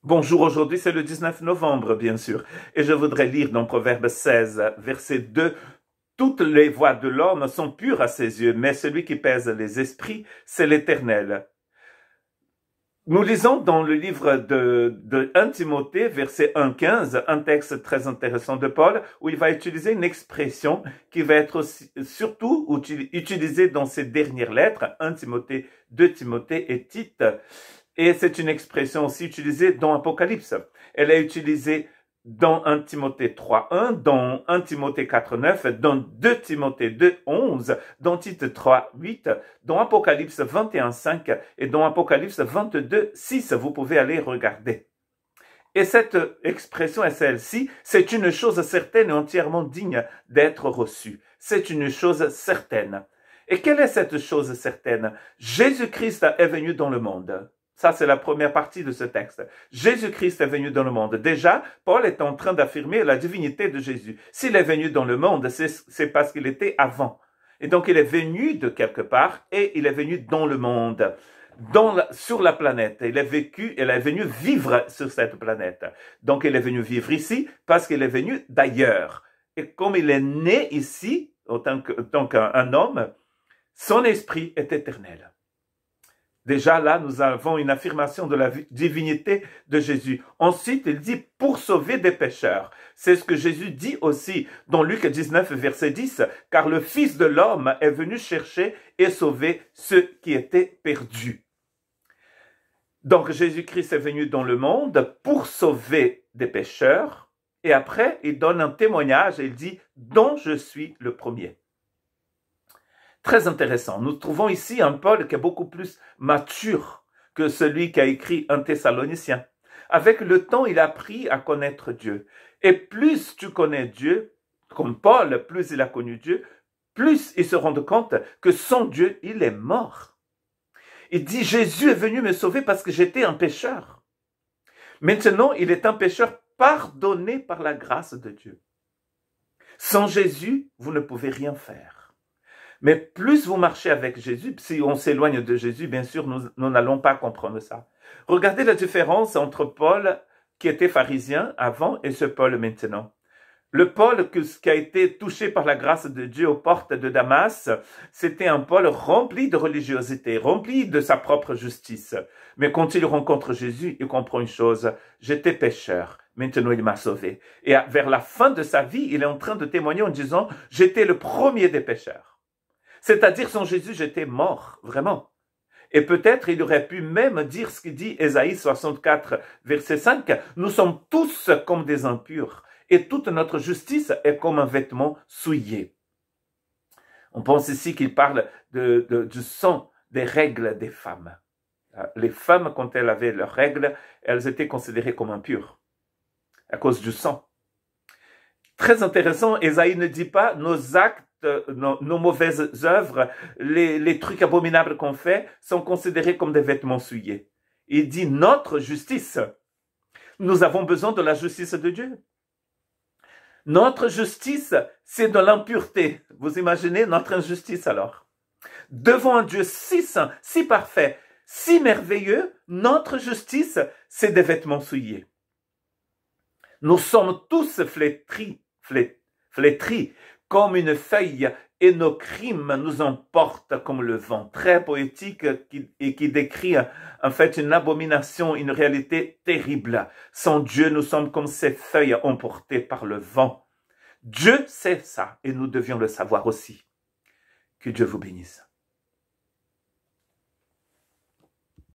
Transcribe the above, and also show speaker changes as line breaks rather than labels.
Bonjour, aujourd'hui c'est le 19 novembre, bien sûr, et je voudrais lire dans Proverbe 16, verset 2, « Toutes les voies de l'homme sont pures à ses yeux, mais celui qui pèse les esprits, c'est l'Éternel. » Nous lisons dans le livre de 1 Timothée, verset 1-15, un texte très intéressant de Paul, où il va utiliser une expression qui va être surtout utilisée dans ses dernières lettres, 1 Timothée, 2 Timothée et Tite. Et c'est une expression aussi utilisée dans Apocalypse. Elle est utilisée dans 1 Timothée 3.1, dans 1 Timothée 4.9, dans 2 Timothée 2.11, dans Tite 3.8, dans Apocalypse 21.5 et dans Apocalypse 22.6. Vous pouvez aller regarder. Et cette expression est celle-ci, c'est une chose certaine et entièrement digne d'être reçue. C'est une chose certaine. Et quelle est cette chose certaine? Jésus-Christ est venu dans le monde. Ça, c'est la première partie de ce texte. Jésus-Christ est venu dans le monde. Déjà, Paul est en train d'affirmer la divinité de Jésus. S'il est venu dans le monde, c'est parce qu'il était avant. Et donc, il est venu de quelque part et il est venu dans le monde, sur la planète. Il est venu vivre sur cette planète. Donc, il est venu vivre ici parce qu'il est venu d'ailleurs. Et comme il est né ici, en tant qu'un homme, son esprit est éternel. Déjà là, nous avons une affirmation de la divinité de Jésus. Ensuite, il dit « pour sauver des pécheurs ». C'est ce que Jésus dit aussi dans Luc 19, verset 10, « car le Fils de l'homme est venu chercher et sauver ceux qui étaient perdus ». Donc Jésus-Christ est venu dans le monde pour sauver des pécheurs. Et après, il donne un témoignage et il dit « dont je suis le premier ». Très intéressant. Nous trouvons ici un Paul qui est beaucoup plus mature que celui qui a écrit un Thessalonicien. Avec le temps, il a appris à connaître Dieu. Et plus tu connais Dieu, comme Paul, plus il a connu Dieu, plus il se rend compte que sans Dieu, il est mort. Il dit, Jésus est venu me sauver parce que j'étais un pécheur. Maintenant, il est un pécheur pardonné par la grâce de Dieu. Sans Jésus, vous ne pouvez rien faire. Mais plus vous marchez avec Jésus, si on s'éloigne de Jésus, bien sûr, nous n'allons pas comprendre ça. Regardez la différence entre Paul, qui était pharisien avant, et ce Paul maintenant. Le Paul qui a été touché par la grâce de Dieu aux portes de Damas, c'était un Paul rempli de religiosité, rempli de sa propre justice. Mais quand il rencontre Jésus, il comprend une chose, j'étais pécheur, maintenant il m'a sauvé. Et vers la fin de sa vie, il est en train de témoigner en disant, j'étais le premier des pécheurs. C'est-à-dire, sans Jésus, j'étais mort, vraiment. Et peut-être il aurait pu même dire ce qu'il dit Ésaïe 64, verset 5, « Nous sommes tous comme des impurs, et toute notre justice est comme un vêtement souillé. » On pense ici qu'il parle du sang des règles des femmes. Les femmes, quand elles avaient leurs règles, elles étaient considérées comme impures, à cause du sang. Très intéressant, Ésaïe ne dit pas « nos actes, nos mauvaises œuvres, les trucs abominables qu'on fait sont considérés comme des vêtements souillés. » Il dit notre justice. Nous avons besoin de la justice de Dieu. Notre justice, c'est de l'impureté. Vous imaginez notre injustice alors? Devant un Dieu si saint, si parfait, si merveilleux, notre justice, c'est des vêtements souillés. Nous sommes tous flétris comme une feuille, et nos crimes nous emportent comme le vent. Très poétique et qui décrit en fait une abomination, une réalité terrible. Sans Dieu, nous sommes comme ces feuilles emportées par le vent. Dieu sait ça et nous devions le savoir aussi. Que Dieu vous bénisse.